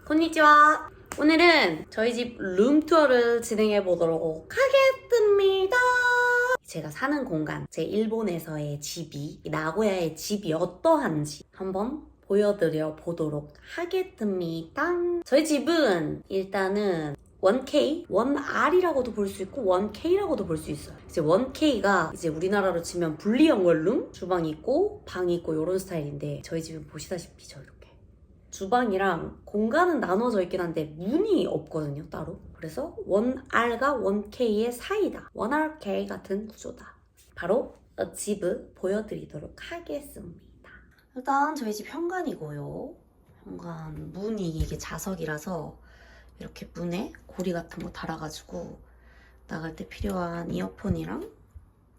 konnichiwa. 오늘은 저희 집 룸투어를 진행해 보도록 하겠습니다. 제가 사는 공간, 제 일본에서의 집이, 나고야의 집이 어떠한지 한번 보여드려 보도록 하겠습니다. 저희 집은 일단은 1K, 1R이라고도 볼 수 있고 1K라고도 볼 수 있어요. 이제 1K가 이제 우리나라로 치면 분리형 원룸, 주방이 있고 방이 있고 이런 스타일인데 저희 집은 보시다시피 저 이렇게 주방이랑 공간은 나눠져 있긴 한데 문이 없거든요, 따로. 그래서 1R과 1K의 사이다. 1RK 같은 구조다. 바로 집을 보여드리도록 하겠습니다. 일단 저희 집 현관이고요. 현관 문이 이게 자석이라서 이렇게 문에 고리 같은 거 달아가지고 나갈 때 필요한 이어폰이랑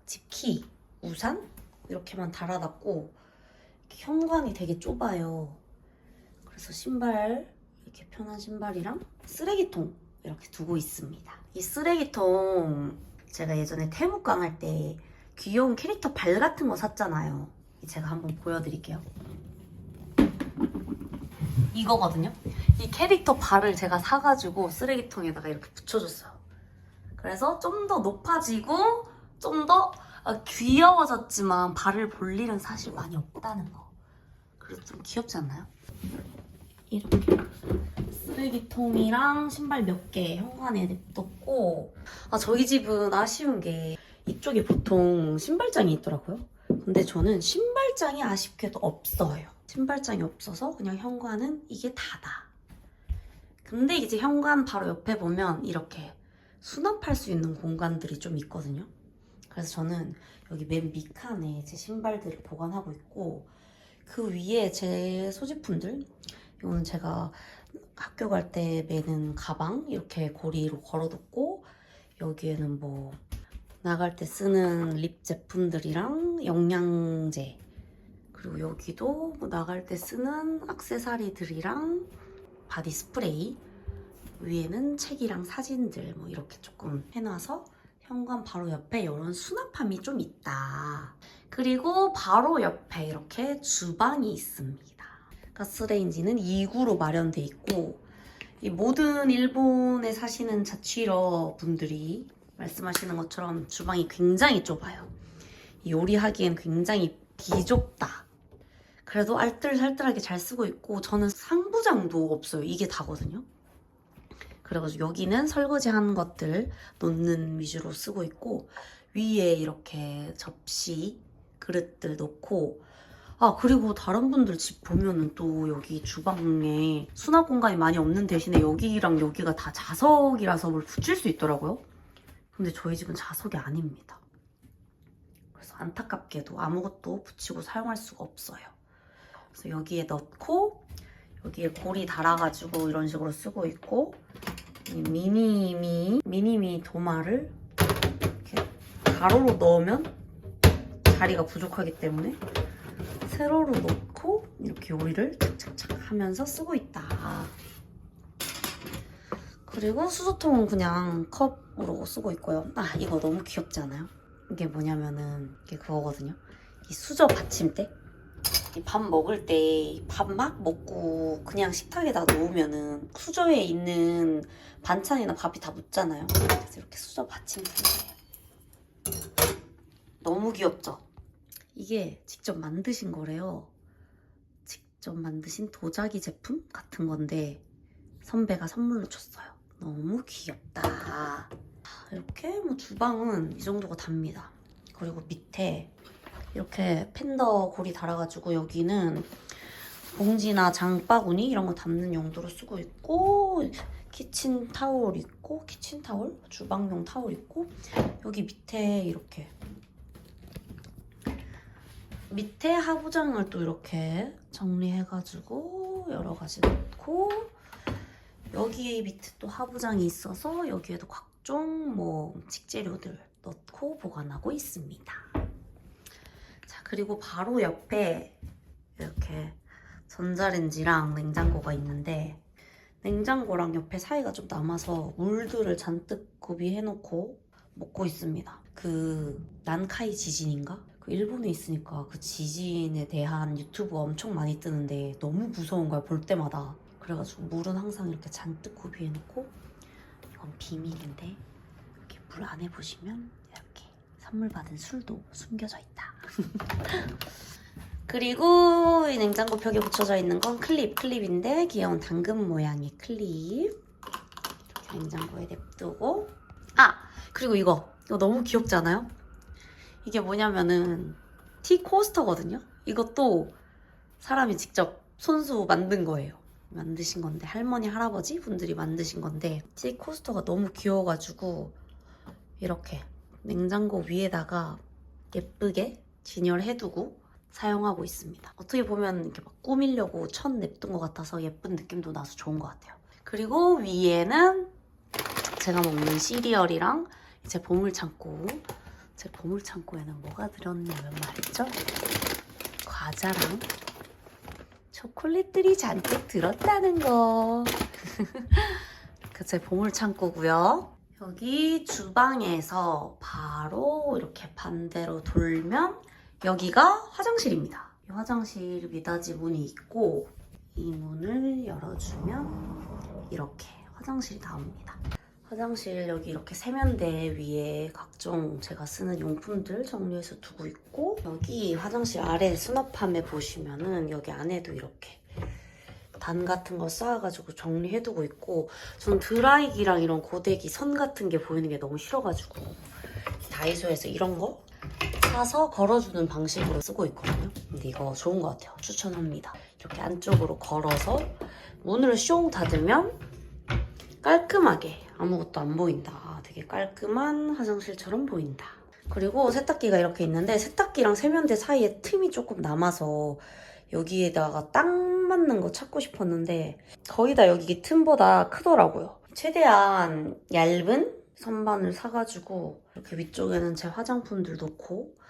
집키, 우산 이렇게만 달아놨고 현관이 되게 좁아요. 그래서 신발, 이렇게 편한 신발이랑 쓰레기통 이렇게 두고 있습니다. 이 쓰레기통 제가 예전에 태무강 할 때 귀여운 캐릭터 발 같은 거 샀잖아요. 제가 한번 보여드릴게요. 이거거든요. 이 캐릭터 발을 제가 사가지고 쓰레기통에다가 이렇게 붙여줬어요. 그래서 좀 더 높아지고 좀 더 귀여워졌지만 발을 볼 일은 사실 많이 없다는 거. 그래서 좀 귀엽지 않나요? 이렇게 쓰레기통이랑 신발 몇 개 현관에 냅뒀고 저희 집은 아쉬운 게 이쪽에 보통 신발장이 있더라고요. 근데 저는 신발장이 아쉽게도 없어요. 신발장이 없어서 그냥 현관은 이게 다다. 근데 이제 현관 바로 옆에 보면 이렇게 수납할 수 있는 공간들이 좀 있거든요. 그래서 저는 여기 맨 밑칸에 제 신발들을 보관하고 있고 그 위에 제 소지품들, 이거는 제가 학교 갈 때 매는 가방 이렇게 고리로 걸어뒀고 여기에는 뭐 나갈 때 쓰는 립 제품들이랑 영양제, 그리고 여기도 뭐 나갈 때 쓰는 액세서리들이랑 바디 스프레이, 위에는 책이랑 사진들 뭐 이렇게 조금 해놔서 현관 바로 옆에 이런 수납함이 좀 있다. 그리고 바로 옆에 이렇게 주방이 있습니다. 가스레인지는 2구로 마련돼 있고 이 모든 일본에 사시는 자취러 분들이 말씀하시는 것처럼 주방이 굉장히 좁아요. 요리하기엔 굉장히 비좁다. 그래도 알뜰살뜰하게 잘 쓰고 있고 저는 상부장도 없어요. 이게 다거든요. 그래가지고 여기는 설거지하는 것들 놓는 위주로 쓰고 있고 위에 이렇게 접시, 그릇들 놓고 그리고 다른 분들 집 보면은 또 여기 주방에 수납 공간이 많이 없는 대신에 여기랑 여기가 다 자석이라서 뭘 붙일 수 있더라고요. 근데 저희 집은 자석이 아닙니다. 그래서 안타깝게도 아무것도 붙이고 사용할 수가 없어요. 그래서 여기에 넣고 여기에 고리 달아가지고 이런 식으로 쓰고 있고 이 미니미 도마를 이렇게 가로로 넣으면 자리가 부족하기 때문에 세로로 넣고 이렇게 요리를 착착착 하면서 쓰고 있다. 그리고 수저통은 그냥 컵으로 쓰고 있고요. 이거 너무 귀엽지 않아요? 이게 뭐냐면은 이게 그거거든요. 이 수저 받침대? 밥 먹을 때 밥 막 먹고 그냥 식탁에다 놓으면은 수저에 있는 반찬이나 밥이 다 묻잖아요. 그래서 이렇게 수저 받침대예요. 너무 귀엽죠? 이게 직접 만드신 거래요. 직접 만드신 도자기 제품 같은 건데 선배가 선물로 줬어요. 너무 귀엽다. 이렇게 뭐 주방은 이 정도가 답니다. 그리고 밑에 이렇게 팬더 고리 달아가지고 여기는 봉지나 장바구니 이런 거 담는 용도로 쓰고 있고 키친 타올 있고 키친타올, 주방용 타올 있고 여기 밑에 이렇게 밑에 하부장을 또 이렇게 정리해가지고 여러 가지 넣고 여기에 밑에 또 하부장이 있어서 여기에도 각종 뭐 식재료들 넣고 보관하고 있습니다. 자, 그리고 바로 옆에 이렇게 전자레인지랑 냉장고가 있는데 냉장고랑 옆에 사이가 좀 남아서 물들을 잔뜩 구비해놓고 먹고 있습니다. 그 난카이 지진인가? 그 일본에 있으니까 그 지진에 대한 유튜브 엄청 많이 뜨는데 너무 무서운 거야, 볼 때마다. 그래가지고 물은 항상 이렇게 잔뜩 구비해 놓고, 이건 비밀인데 이렇게 물 안에 보시면 이렇게 선물 받은 술도 숨겨져 있다. 그리고 이 냉장고 벽에 붙여져 있는 건 클립인데 귀여운 당근 모양의 클립. 이렇게 냉장고에 냅두고, 그리고 이거 너무 귀엽지 않아요? 이게 뭐냐면은 티 코스터거든요. 이것도 사람이 직접 손수 만든 거예요. 만드신 건데, 할머니 할아버지 분들이 만드신 건데, 티 코스터가 너무 귀여워가지고 이렇게 냉장고 위에다가 예쁘게 진열해두고 사용하고 있습니다. 어떻게 보면 이렇게 막 꾸미려고 천 냅둔 것 같아서 예쁜 느낌도 나서 좋은 것 같아요. 그리고 위에는 제가 먹는 시리얼이랑 제 보물창고. 제 보물창고에는 뭐가 들었냐면 말이죠, 과자랑 초콜릿들이 잔뜩 들었다는 거. 제 보물창고고요. 여기 주방에서 바로 이렇게 반대로 돌면 여기가 화장실입니다. 이 화장실 미닫이 문이 있고, 이 문을 열어주면 이렇게 화장실이 나옵니다. 화장실 여기 이렇게 세면대 위에 각종 제가 쓰는 용품들 정리해서 두고 있고, 여기 화장실 아래 수납함에 보시면은 여기 안에도 이렇게 단 같은 거 쌓아가지고 정리해두고 있고, 전 드라이기랑 이런 고데기 선 같은 게 보이는 게 너무 싫어가지고 다이소에서 이런 거 사서 걸어주는 방식으로 쓰고 있거든요. 근데 이거 좋은 것 같아요. 추천합니다. 이렇게 안쪽으로 걸어서 문을 숑 닫으면 깔끔하게 아무것도 안 보인다. 되게 깔끔한 화장실처럼 보인다. 그리고 세탁기가 이렇게 있는데, 세탁기랑 세면대 사이에 틈이 조금 남아서 여기에다가 딱 맞는 거 찾고 싶었는데 거의 다 여기 틈보다 크더라고요. 최대한 얇은 선반을 사가지고 이렇게 위쪽에는 제 화장품들 놓고,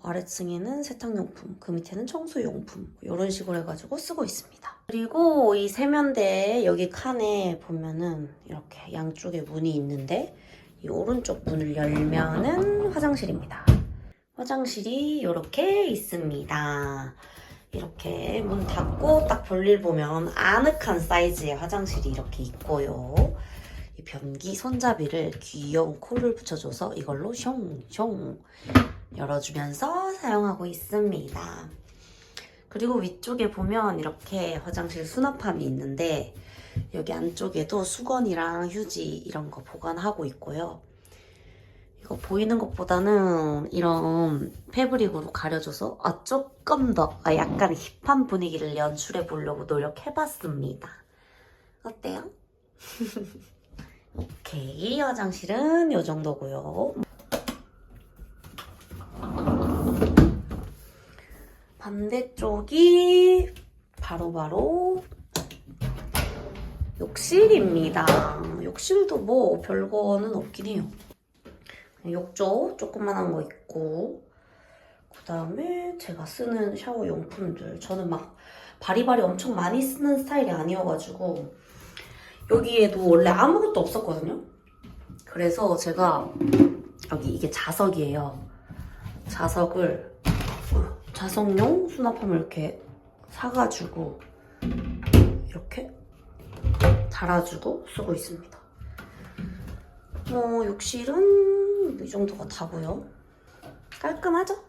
아래층에는 세탁용품, 그 밑에는 청소용품, 이런 식으로 해가지고 쓰고 있습니다. 그리고 이 세면대 여기 칸에 보면은 이렇게 양쪽에 문이 있는데, 이 오른쪽 문을 열면은 화장실입니다. 화장실이 이렇게 있습니다. 이렇게 문 닫고 딱 볼일 보면 아늑한 사이즈의 화장실이 이렇게 있고요. 이 변기 손잡이를 귀여운 콜을 붙여줘서 이걸로 숑숑 열어주면서 사용하고 있습니다. 그리고 위쪽에 보면 이렇게 화장실 수납함이 있는데, 여기 안쪽에도 수건이랑 휴지 이런 거 보관하고 있고요. 이거 보이는 것보다는 이런 패브릭으로 가려줘서 조금 더 약간 힙한 분위기를 연출해 보려고 노력해봤습니다. 어때요? 오케이, 화장실은 이 정도고요. 반대쪽이 바로 욕실입니다. 욕실도 뭐 별거는 없긴 해요. 욕조 조그만한 거 있고, 그 다음에 제가 쓰는 샤워 용품들. 저는 막 바리바리 엄청 많이 쓰는 스타일이 아니어가지고 여기에도 원래 아무것도 없었거든요. 그래서 제가 여기 이게 자석이에요. 자석용 수납함을 이렇게 사가지고 이렇게 달아주고 쓰고 있습니다. 욕실은 이 정도가 다고요. 깔끔하죠?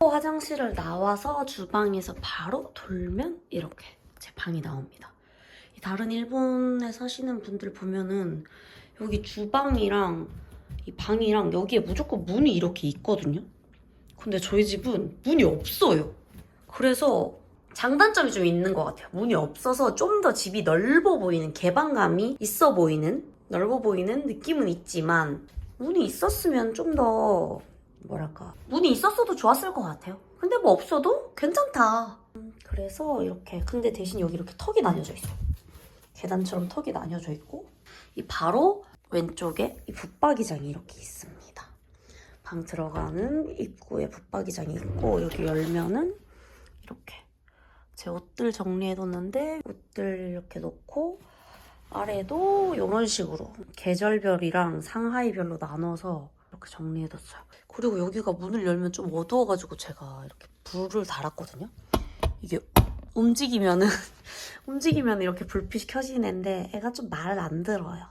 화장실을 나와서 주방에서 바로 돌면 이렇게 제 방이 나옵니다. 다른 일본에 사시는 분들 보면은 여기 주방이랑 이 방이랑 여기에 무조건 문이 이렇게 있거든요. 근데 저희 집은 문이 없어요. 그래서 장단점이 좀 있는 것 같아요. 문이 없어서 좀 더 집이 넓어 보이는, 개방감이 있어 보이는, 넓어 보이는 느낌은 있지만, 문이 있었으면 좀 더 뭐랄까, 문이 있었어도 좋았을 것 같아요. 근데 뭐 없어도 괜찮다. 그래서 이렇게, 근데 대신 여기 이렇게 턱이 나뉘어져 있어. 계단처럼 턱이 나뉘어져 있고, 이 바로 왼쪽에 이 붙박이장이 이렇게 있습니다. 방 들어가는 입구에 붙박이장이 있고, 여기 열면은 이렇게 제 옷들 정리해뒀는데, 옷들 이렇게 놓고, 아래도 이런 식으로 계절별이랑 상하이별로 나눠서 이렇게 정리해뒀어요. 그리고 여기가 문을 열면 좀 어두워가지고 제가 이렇게 불을 달았거든요. 이게 움직이면은 움직이면 이렇게 불빛이 켜지는데 애가 좀 말을 안 들어요.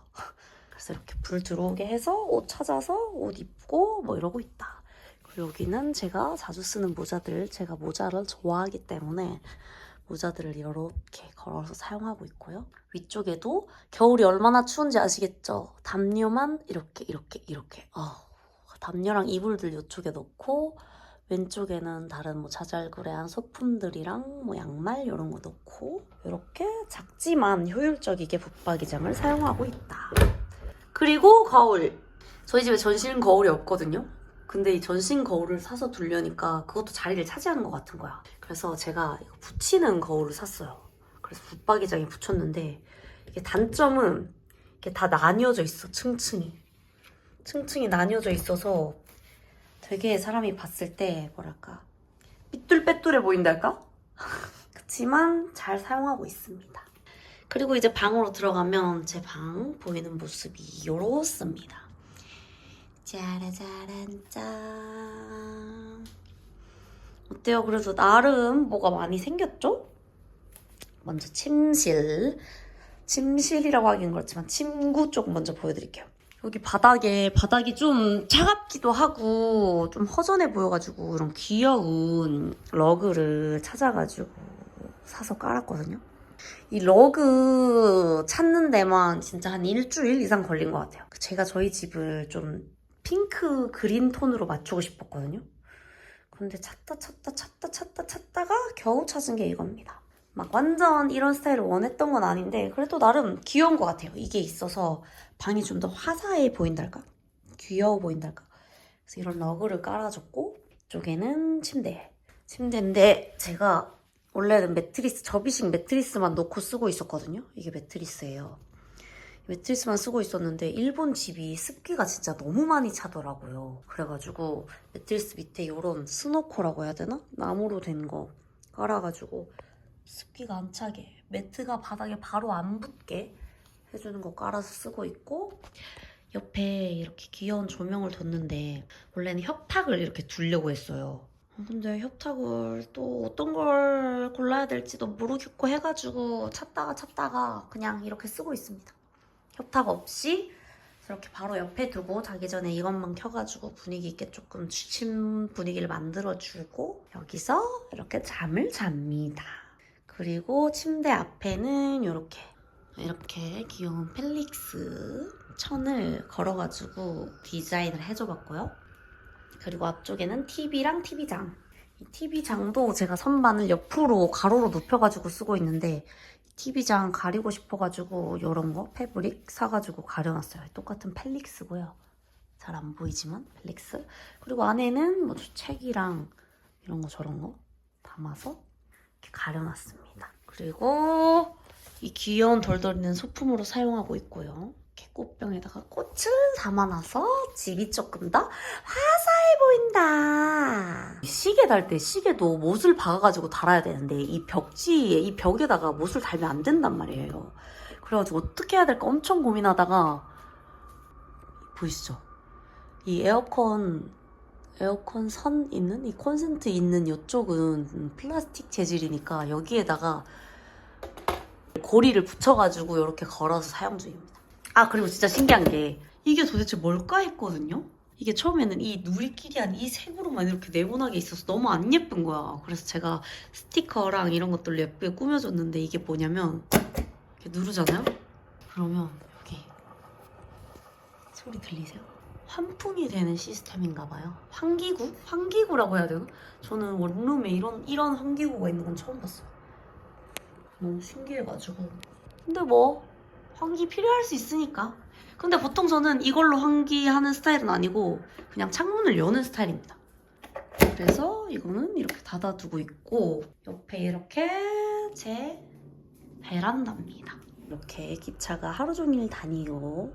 그래서 이렇게 불 들어오게 해서 옷 찾아서 옷 입고 뭐 이러고 있다. 그리고 여기는 제가 자주 쓰는 모자들, 제가 모자를 좋아하기 때문에 모자들을 이렇게 걸어서 사용하고 있고요. 위쪽에도 겨울이 얼마나 추운지 아시겠죠? 담요만 이렇게. 담요랑 이불들 이쪽에 넣고 왼쪽에는 다른 뭐 자잘구레한 소품들이랑 뭐 양말 이런 거 넣고 이렇게 작지만 효율적이게 붙박이장을 사용하고 있다. 그리고 거울. 저희 집에 전신 거울이 없거든요. 근데 이 전신 거울을 사서 두려니까 그것도 자리를 차지하는 것 같은 거야. 그래서 제가 이거 붙이는 거울을 샀어요. 그래서 붙박이장에 붙였는데 이게 단점은 이게 다 나뉘어져 있어. 층층이 나뉘어져 있어서 되게 사람이 봤을 때 뭐랄까 삐뚤빼뚤해 보인달까? 그치만 잘 사용하고 있습니다. 그리고 이제 방으로 들어가면 제 방 보이는 모습이 이렇습니다. 짜라짜란 짠. 어때요? 그래도 나름 뭐가 많이 생겼죠? 먼저 침실이라고 하긴 그렇지만 침구 쪽 먼저 보여드릴게요. 여기 바닥이 좀 차갑기도 하고 좀 허전해 보여가지고 이런 귀여운 러그를 찾아가지고 사서 깔았거든요. 이 러그 찾는 데만 진짜 한 일주일 이상 걸린 것 같아요. 제가 저희 집을 좀 핑크 그린 톤으로 맞추고 싶었거든요. 근데 찾다가 겨우 찾은 게 이겁니다. 막 완전 이런 스타일을 원했던 건 아닌데 그래도 나름 귀여운 것 같아요. 이게 있어서 방이 좀 더 화사해 보인달까? 귀여워 보인달까? 그래서 이런 러그를 깔아줬고 이쪽에는 침대인데 제가 원래는 매트리스, 접이식 매트리스만 놓고 쓰고 있었거든요. 이게 매트리스예요. 매트리스만 쓰고 있었는데 일본 집이 습기가 진짜 너무 많이 차더라고요. 그래가지고 매트리스 밑에 이런 스노코라고 해야 되나? 나무로 된 거 깔아가지고 습기가 안 차게 매트가 바닥에 바로 안 붙게 해주는 거 깔아서 쓰고 있고 옆에 이렇게 귀여운 조명을 뒀는데 원래는 협탁을 이렇게 두려고 했어요. 근데 협탁을 또 어떤 걸 골라야 될지도 모르겠고 해가지고 찾다가 그냥 이렇게 쓰고 있습니다. 협탁 없이 이렇게 바로 옆에 두고 자기 전에 이것만 켜가지고 분위기 있게 조금 취침 분위기를 만들어주고 여기서 이렇게 잠을 잡니다. 그리고 침대 앞에는 이렇게 귀여운 펠릭스 천을 걸어가지고 디자인을 해줘봤고요. 그리고 앞쪽에는 TV랑 TV장. 이 TV장도 제가 선반을 옆으로 가로로 눕혀가지고 쓰고 있는데 TV장 가리고 싶어가지고 이런 거 패브릭 사가지고 가려놨어요. 똑같은 펠릭스고요. 잘 안 보이지만 펠릭스. 그리고 안에는 뭐 책이랑 이런 거 저런 거 담아서 이렇게 가려놨습니다. 그리고 이 귀여운 돌돌 있는 소품으로 사용하고 있고요. 이렇게 꽃병에다가 꽃을 담아놔서 집이 조금 더 화사해 보인다. 시계 달 때 시계도 못을 박아가지고 달아야 되는데 이 벽에다가 못을 달면 안 된단 말이에요. 그래가지고 어떻게 해야 될까 엄청 고민하다가 보이시죠? 이 에어컨 선 있는 이 콘센트 있는 이쪽은 플라스틱 재질이니까 여기에다가 고리를 붙여가지고 이렇게 걸어서 사용 중입니다. 아 그리고 진짜 신기한 게 이게 도대체 뭘까 했거든요. 이게 처음에는 이 누리끼리한 이 색으로만 이렇게 네모나게 있어서 너무 안 예쁜 거야. 그래서 제가 스티커랑 이런 것들로 예쁘게 꾸며줬는데 이게 뭐냐면 이렇게 누르잖아요? 그러면 여기 소리 들리세요? 환풍이 되는 시스템인가 봐요. 환기구? 환기구라고 해야 되나? 저는 원룸에 이런 환기구가 있는 건 처음 봤어요. 너무 신기해가지고. 근데 뭐 환기 필요할 수 있으니까. 근데 보통 저는 이걸로 환기하는 스타일은 아니고 그냥 창문을 여는 스타일입니다. 그래서 이거는 이렇게 닫아두고 있고 옆에 이렇게 제 베란다입니다. 이렇게 기차가 하루 종일 다녀요.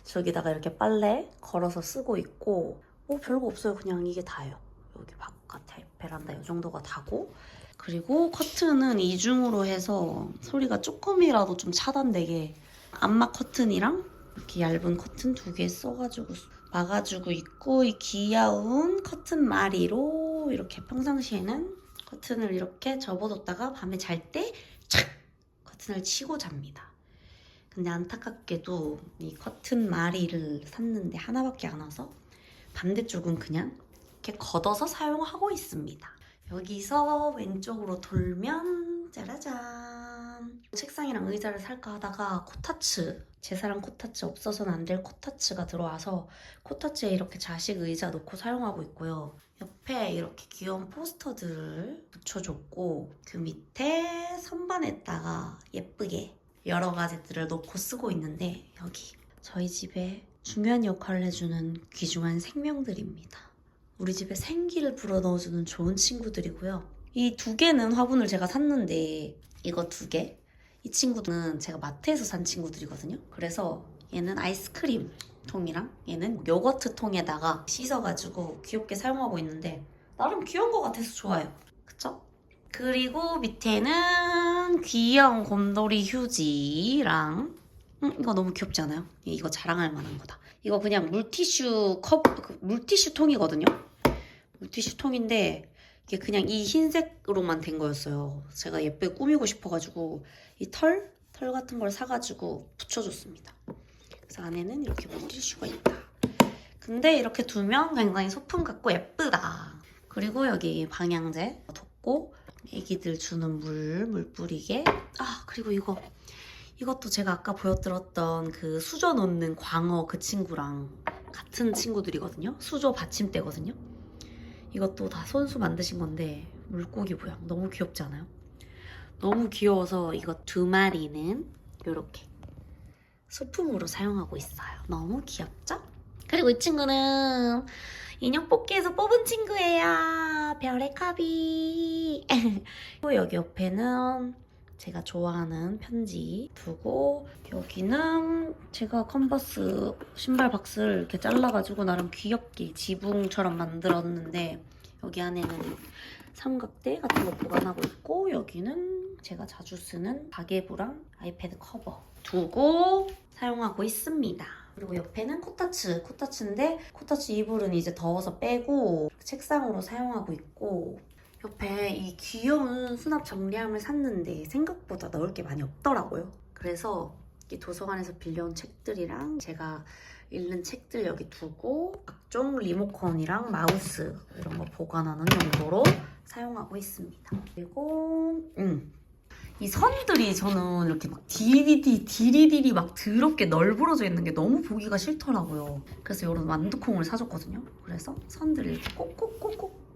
저기다가 이렇게 빨래 걸어서 쓰고 있고 별거 없어요. 그냥 이게 다예요. 여기 바깥에 베란다 이 정도가 다고 그리고 커튼은 이중으로 해서 소리가 조금이라도 좀 차단되게 암막 커튼이랑 이렇게 얇은 커튼 2개 써가지고 막아주고 있고 이 귀여운 커튼 마리로 이렇게 평상시에는 커튼을 이렇게 접어뒀다가 밤에 잘 때 착! 커튼을 치고 잡니다. 근데 안타깝게도 이 커튼 마리를 샀는데 하나밖에 안 와서 반대쪽은 그냥 이렇게 걷어서 사용하고 있습니다. 여기서 왼쪽으로 돌면 짜라잔! 책상이랑 의자를 살까 하다가 코타츠, 제사랑 코타츠 없어서는 안 될 코타츠가 들어와서 코타츠에 이렇게 자식 의자 놓고 사용하고 있고요. 옆에 이렇게 귀여운 포스터들을 붙여줬고 그 밑에 선반에다가 예쁘게 여러 가지들을 놓고 쓰고 있는데 여기 저희 집에 중요한 역할을 해주는 귀중한 생명들입니다. 우리 집에 생기를 불어넣어주는 좋은 친구들이고요. 이 두 개는 화분을 제가 샀는데 이거 두 개? 이 친구는 제가 마트에서 산 친구들이거든요. 그래서 얘는 아이스크림 통이랑 얘는 요거트 통에다가 씻어가지고 귀엽게 사용하고 있는데 나름 귀여운 것 같아서 좋아요. 그쵸? 그리고 밑에는 귀여운 곰돌이 휴지랑 이거 너무 귀엽지 않아요? 이거 자랑할 만한 거다. 이거 그냥 물티슈 물티슈 통이거든요. 물티슈 통인데 이게 그냥 이 흰색으로만 된 거였어요. 제가 예쁘게 꾸미고 싶어가지고 이 털 같은 걸 사가지고 붙여줬습니다. 그래서 안에는 이렇게 물티슈가 있다. 근데 이렇게 두면 굉장히 소품 같고 예쁘다. 그리고 여기 방향제 뒀고 애기들 주는 물 뿌리게. 그리고 이것도 제가 아까 보여드렸던 그 수저 놓는 광어 그 친구랑 같은 친구들이거든요. 수저 받침대거든요. 이것도 다 손수 만드신 건데 물고기 모양 너무 귀엽지 않아요? 너무 귀여워서 이거 두 마리는 이렇게 소품으로 사용하고 있어요. 너무 귀엽죠? 그리고 이 친구는 인형 뽑기에서 뽑은 친구예요. 별의 카비. 그리고 여기 옆에는 제가 좋아하는 편지 두고 여기는 제가 컨버스 신발 박스를 이렇게 잘라가지고 나름 귀엽게 지붕처럼 만들었는데 여기 안에는 삼각대 같은 거 보관하고 있고 여기는 제가 자주 쓰는 가계부랑 아이패드 커버 두고 사용하고 있습니다. 그리고 옆에는 코타츠인데 코타츠 이불은 이제 더워서 빼고 책상으로 사용하고 있고 옆에 이 귀여운 수납 정리함을 샀는데 생각보다 넣을 게 많이 없더라고요. 그래서 이 도서관에서 빌려온 책들이랑 제가 읽는 책들 여기 두고 각종 리모컨이랑 마우스 이런 거 보관하는 용도로 사용하고 있습니다. 그리고 이 선들이 저는 이렇게 막 디리디리 막 더럽게 널브러져 있는 게 너무 보기가 싫더라고요. 그래서 이런 완두콩을 사줬거든요. 그래서 선들을 이렇게 꼭꼭꼭꼭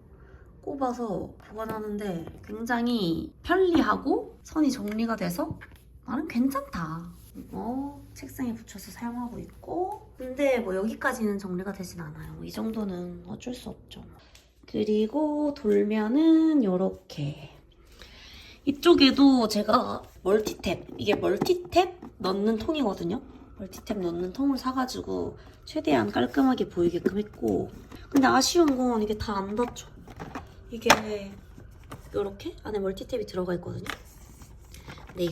꼽아서 보관하는데 굉장히 편리하고 선이 정리가 돼서 나름 괜찮다. 이거 책상에 붙여서 사용하고 있고 근데 뭐 여기까지는 정리가 되진 않아요. 이 정도는 어쩔 수 없죠. 그리고 돌면은 이렇게 이쪽에도 제가 이게 멀티탭 넣는 통이거든요. 멀티탭 넣는 통을 사가지고 최대한 깔끔하게 보이게끔 했고 근데 아쉬운 건 이게 다 안 닫혀. 이게 이렇게 안에 멀티탭이 들어가 있거든요. 근데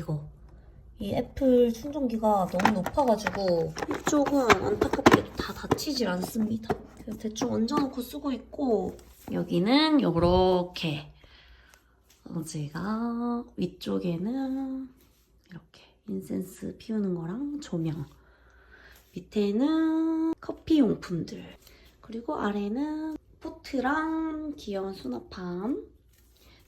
이 애플 충전기가 너무 높아가지고 이쪽은 안타깝게도 다 닫히질 않습니다. 그래서 대충 얹어놓고 쓰고 있고 여기는 이렇게 제가 위쪽에는 이렇게 인센스 피우는 거랑 조명 밑에는 커피 용품들 그리고 아래는 포트랑 귀여운 수납함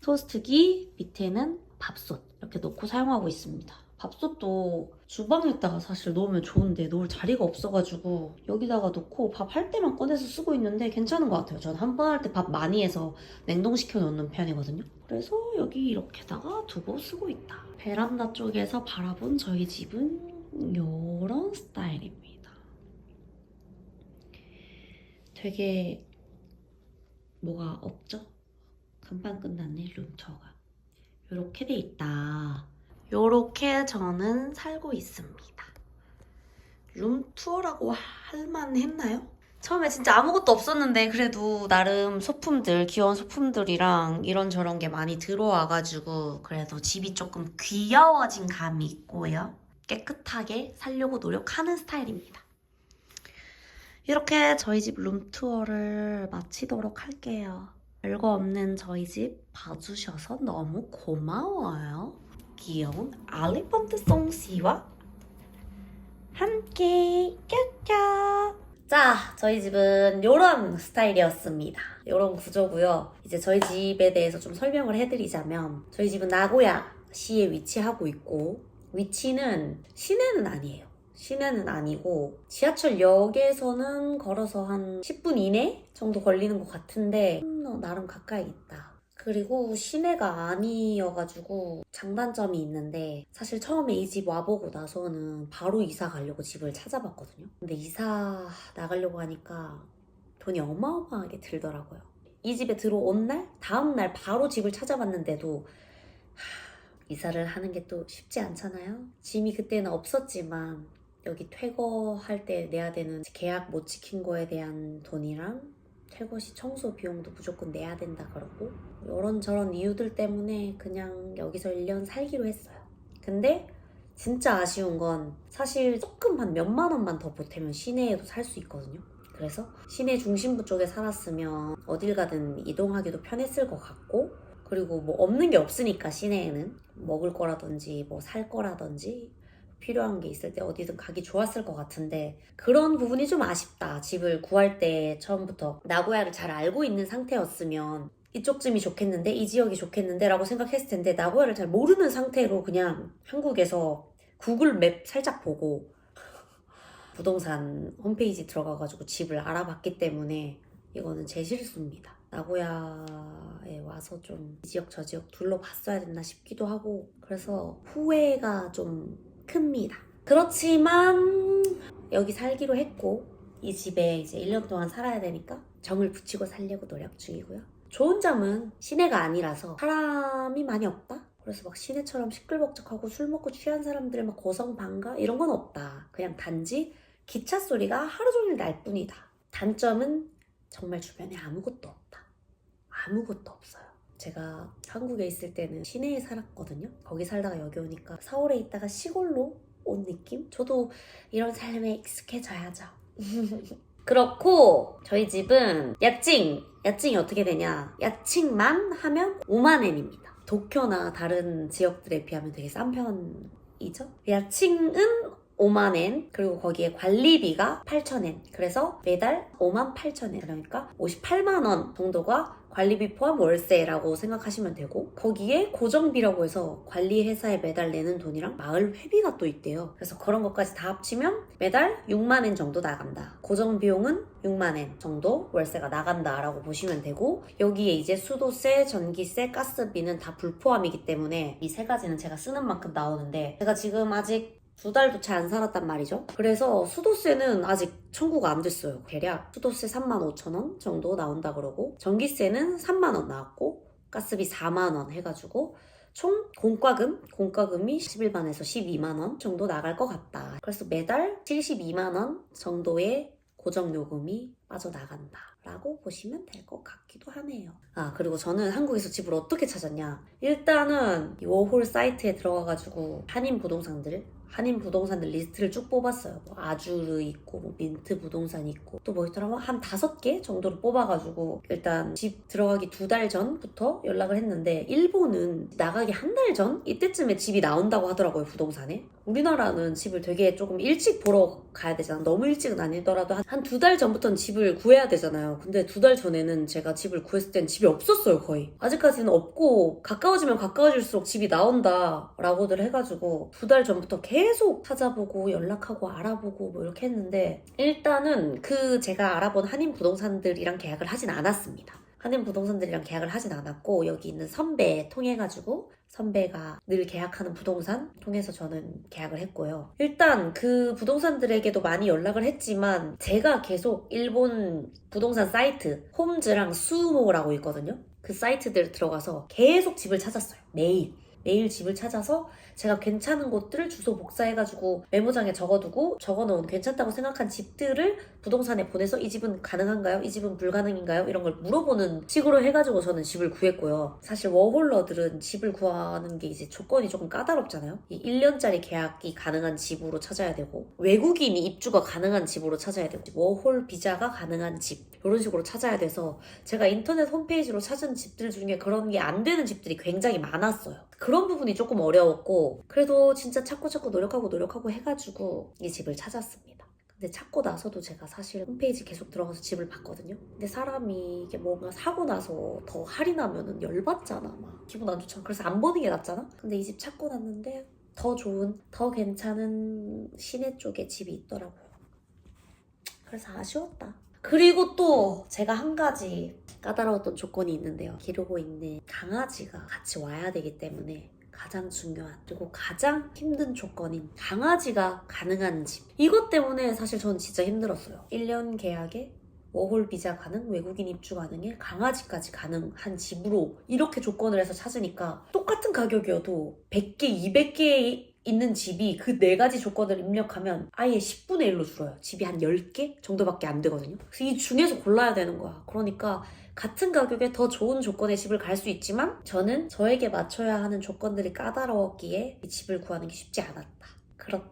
토스트기 밑에는 밥솥 이렇게 놓고 사용하고 있습니다. 밥솥도 주방에다가 사실 놓으면 좋은데 놓을 자리가 없어가지고 여기다가 놓고 밥 할 때만 꺼내서 쓰고 있는데 괜찮은 것 같아요. 저는 한 번 할 때 밥 많이 해서 냉동시켜 놓는 편이거든요. 그래서 여기 이렇게다가 두고 쓰고 있다. 베란다 쪽에서 바라본 저희 집은 이런 스타일입니다. 되게 뭐가 없죠? 금방 끝났네 룸투어가. 이렇게 돼 있다. 이렇게 저는 살고 있습니다. 룸투어라고 할만 했나요? 처음에 진짜 아무것도 없었는데 그래도 나름 소품들, 귀여운 소품들이랑 이런저런 게 많이 들어와가지고 그래도 집이 조금 귀여워진 감이 있고요. 깨끗하게 살려고 노력하는 스타일입니다. 이렇게 저희 집 룸투어를 마치도록 할게요. 별거 없는 저희 집 봐주셔서 너무 고마워요. 귀여운 알리펀트 송씨와 함께 꺄꺄. 자, 저희 집은 이런 스타일이었습니다. 이런 구조고요. 이제 저희 집에 대해서 좀 설명을 해드리자면 저희 집은 나고야시에 위치하고 있고 위치는 시내는 아니에요. 시내는 아니고 지하철역에서는 걸어서 한 10분 이내 정도 걸리는 것 같은데 나름 가까이 있다. 그리고 시내가 아니어가지고 장단점이 있는데 사실 처음에 이 집 와보고 나서는 바로 이사 가려고 집을 찾아봤거든요. 근데 이사 나가려고 하니까 돈이 어마어마하게 들더라고요. 이 집에 들어온 날, 다음 날 바로 집을 찾아봤는데도 이사를 하는 게 또 쉽지 않잖아요. 짐이 그때는 없었지만 여기 퇴거할 때 내야 되는 계약 못 지킨 거에 대한 돈이랑 퇴거 시 청소 비용도 무조건 내야 된다 그러고 이런저런 이유들 때문에 그냥 여기서 1년 살기로 했어요. 근데 진짜 아쉬운 건 사실 조금 한 몇만 원만 더 보태면 시내에도 살 수 있거든요. 그래서 시내 중심부 쪽에 살았으면 어딜 가든 이동하기도 편했을 것 같고 그리고 뭐 없는 게 없으니까 시내에는 먹을 거라든지 뭐 살 거라든지 필요한 게 있을 때 어디든 가기 좋았을 것 같은데 그런 부분이 좀 아쉽다. 집을 구할 때 처음부터 나고야를 잘 알고 있는 상태였으면 이쪽쯤이 좋겠는데 이 지역이 좋겠는데 라고 생각했을 텐데 나고야를 잘 모르는 상태로 그냥 한국에서 구글 맵 살짝 보고 부동산 홈페이지 들어가가지고 집을 알아봤기 때문에 이거는 제 실수입니다. 나고야에 와서 좀 이 지역 저 지역 둘러봤어야 됐나 싶기도 하고 그래서 후회가 좀 큽니다. 그렇지만 여기 살기로 했고 이 집에 이제 1년 동안 살아야 되니까 정을 붙이고 살려고 노력 중이고요. 좋은 점은 시내가 아니라서 사람이 많이 없다? 그래서 막 시내처럼 시끌벅적하고 술 먹고 취한 사람들 막 고성방가 이런 건 없다. 그냥 단지 기차 소리가 하루 종일 날 뿐이다. 단점은 정말 주변에 아무것도 없다. 아무것도 없어요. 제가 한국에 있을 때는 시내에 살았거든요. 거기 살다가 여기 오니까 서울에 있다가 시골로 온 느낌? 저도 이런 삶에 익숙해져야죠. 그렇고 저희 집은 야칭이 어떻게 되냐 야칭만 하면 5만엔입니다. 도쿄나 다른 지역들에 비하면 되게 싼 편이죠. 야칭은 5만엔 그리고 거기에 관리비가 8,000엔 그래서 매달 58,000엔 그러니까 58만원 정도가 관리비 포함 월세라고 생각하시면 되고 거기에 고정비라고 해서 관리회사에 매달 내는 돈이랑 마을 회비가 또 있대요. 그래서 그런 것까지 다 합치면 매달 6만엔 정도 나간다. 고정비용은 6만엔 정도 월세가 나간다라고 보시면 되고 여기에 이제 수도세, 전기세, 가스비는 다 불포함이기 때문에 이 세 가지는 제가 쓰는 만큼 나오는데 제가 지금 아직 2달도 채 안 살았단 말이죠. 그래서 수도세는 아직 청구가 안 됐어요. 대략 수도세 35,000원 정도 나온다 그러고 전기세는 3만원 나왔고 가스비 4만원 해가지고 총 공과금이 11만에서 12만원 정도 나갈 것 같다. 그래서 매달 72만원 정도의 고정요금이 빠져나간다 라고 보시면 될 것 같기도 하네요. 그리고 저는 한국에서 집을 어떻게 찾았냐 일단은 워홀 사이트에 들어가가지고 한인 부동산들 리스트를 쭉 뽑았어요. 뭐 아주르 있고 뭐 민트 부동산 있고 또 뭐 있더라 한 5개 정도를 뽑아가지고 일단 집 들어가기 2달 전부터 연락을 했는데 일본은 나가기 1달 전? 이때쯤에 집이 나온다고 하더라고요. 부동산에. 우리나라는 집을 되게 조금 일찍 보러 가야 되잖아. 너무 일찍은 아니더라도 한 2달 전부터는 집을 구해야 되잖아요. 근데 2달 전에는 제가 집을 구했을 땐 집이 없었어요. 거의. 아직까지는 없고 가까워지면 가까워질수록 집이 나온다 라고들 해가지고 2달 전부터 계속 찾아보고 연락하고 알아보고 뭐 이렇게 했는데 일단은 제가 알아본 한인 부동산들이랑 계약을 하진 않았습니다. 한인 부동산들이랑 계약을 하진 않았고 여기 있는 선배 통해가지고 선배가 늘 계약하는 부동산 통해서 저는 계약을 했고요. 일단 그 부동산들에게도 많이 연락을 했지만 제가 계속 일본 부동산 사이트 홈즈랑 수모라고 있거든요. 그 사이트들 들어가서 계속 집을 찾았어요. 매일 집을 찾아서 제가 괜찮은 곳들을 주소 복사해가지고 메모장에 적어놓은 괜찮다고 생각한 집들을 부동산에 보내서 이 집은 가능한가요? 이 집은 불가능인가요? 이런 걸 물어보는 식으로 해가지고 저는 집을 구했고요. 사실 워홀러들은 집을 구하는 게 이제 조건이 조금 까다롭잖아요. 이 1년짜리 계약이 가능한 집으로 찾아야 되고 외국인이 입주가 가능한 집으로 찾아야 되고 워홀 비자가 가능한 집 이런 식으로 찾아야 돼서 제가 인터넷 홈페이지로 찾은 집들 중에 그런 게 안 되는 집들이 굉장히 많았어요. 그런 부분이 조금 어려웠고 그래도 진짜 찾고 노력하고 해가지고 이 집을 찾았습니다. 근데 찾고 나서도 제가 사실 홈페이지 계속 들어가서 집을 봤거든요. 근데 사람이 이게 뭔가 사고 나서 더 할인하면은 열받잖아. 막 기분 안 좋잖아. 그래서 안 보는 게 낫잖아. 근데 이 집 찾고 났는데 더 좋은, 더 괜찮은 시내 쪽에 집이 있더라고요. 그래서 아쉬웠다. 그리고 또 제가 한 가지 까다로웠던 조건이 있는데요. 기르고 있는 강아지가 같이 와야 되기 때문에 가장 중요한 그리고 가장 힘든 조건인 강아지가 가능한 집. 이것 때문에 사실 저는 진짜 힘들었어요. 1년 계약에 워홀 비자 가능, 외국인 입주 가능에 강아지까지 가능한 집으로 이렇게 조건을 해서 찾으니까 똑같은 가격이어도 100개, 200개 있는 집이 그 4가지 조건을 입력하면 아예 10분의 1로 줄어요. 집이 한 10개 정도밖에 안 되거든요. 그래서 이 중에서 골라야 되는 거야. 그러니까 같은 가격에 더 좋은 조건의 집을 갈 수 있지만 저는 저에게 맞춰야 하는 조건들이 까다로웠기에 이 집을 구하는 게 쉽지 않았다. 그렇다.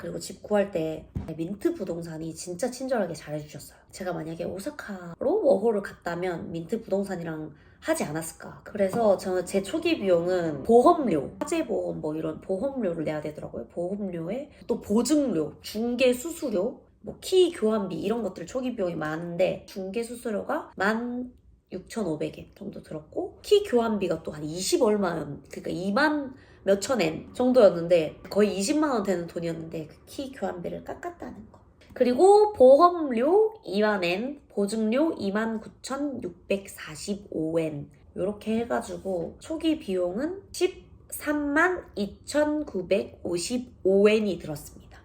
그리고 집 구할 때 민트 부동산이 진짜 친절하게 잘해주셨어요. 제가 만약에 오사카로 워홀을 갔다면 민트 부동산이랑 하지 않았을까. 그래서 저는 제 초기 비용은 보험료, 화재보험 뭐 이런 보험료를 내야 되더라고요. 보험료에 또 보증료, 중개 수수료, 뭐 키 교환비 이런 것들 초기 비용이 많은데 중개 수수료가 16,500엔 정도 들었고 키 교환비가 또 한 20 얼마였, 그러니까 2만 몇천 엔 정도였는데 거의 20만 원 되는 돈이었는데 그 키 교환비를 깎았다는 거. 그리고 보험료 2만엔, 보증료 29,645엔 이렇게 해가지고 초기 비용은 13만 2,955엔이 들었습니다.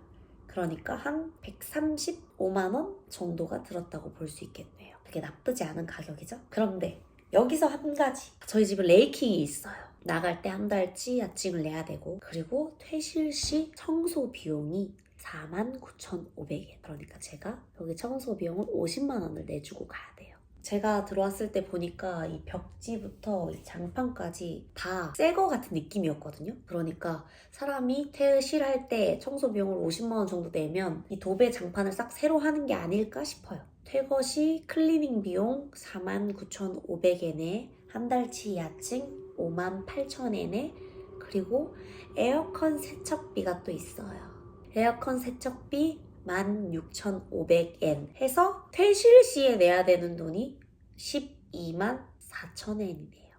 그러니까 한 135만 원 정도가 들었다고 볼 수 있겠네요. 되게 나쁘지 않은 가격이죠? 그런데 여기서 한 가지, 저희 집은 레이킹이 있어요. 나갈 때 한 달치 야증을 내야 되고 그리고 퇴실 시 청소 비용이 49,500엔. 그러니까 제가 여기 청소 비용을 50만 원을 내주고 가야 돼요. 제가 들어왔을 때 보니까 이 벽지부터 이 장판까지 다 새 거 같은 느낌이었거든요. 그러니까 사람이 퇴실할 때 청소 비용을 50만 원 정도 내면 이 도배 장판을 싹 새로 하는 게 아닐까 싶어요. 퇴거 시 클리닝 비용 49,500엔에 한 달치 야증 58,000엔에 그리고 에어컨 세척비가 또 있어요. 에어컨 세척비 16,500엔 해서 퇴실 시에 내야 되는 돈이 12만 4천엔이네요.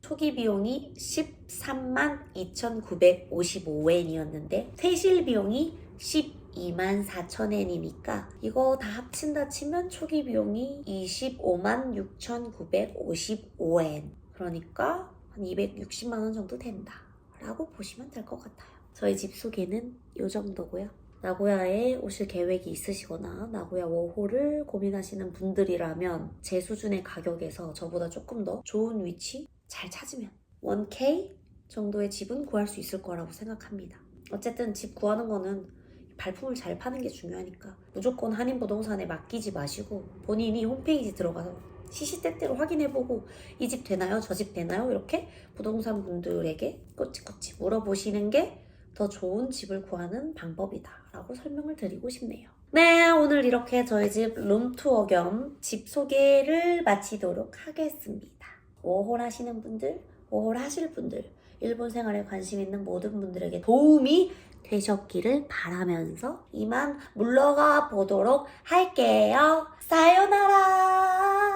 초기 비용이 13만 2,955엔이었는데 퇴실 비용이 12만 4천엔이니까 이거 다 합친다 치면 초기 비용이 25만 6,955엔. 그러니까 한 260만 원 정도 된다 라고 보시면 될 것 같아요. 저희 집 소개는 이 정도고요. 나고야에 오실 계획이 있으시거나 나고야 워홀을 고민하시는 분들이라면 제 수준의 가격에서 저보다 조금 더 좋은 위치 잘 찾으면 1K 정도의 집은 구할 수 있을 거라고 생각합니다. 어쨌든 집 구하는 거는 발품을 잘 파는 게 중요하니까 무조건 한인부동산에 맡기지 마시고 본인이 홈페이지 들어가서 시시때때로 확인해보고 이 집 되나요? 저 집 되나요? 이렇게 부동산 분들에게 꼬치꼬치 물어보시는 게 더 좋은 집을 구하는 방법이다 라고 설명을 드리고 싶네요. 네, 오늘 이렇게 저희 집 룸투어 겸 집 소개를 마치도록 하겠습니다. 워홀 하시는 분들, 워홀 하실 분들, 일본 생활에 관심 있는 모든 분들에게 도움이 되셨기를 바라면서 이만 물러가 보도록 할게요. 사요나라!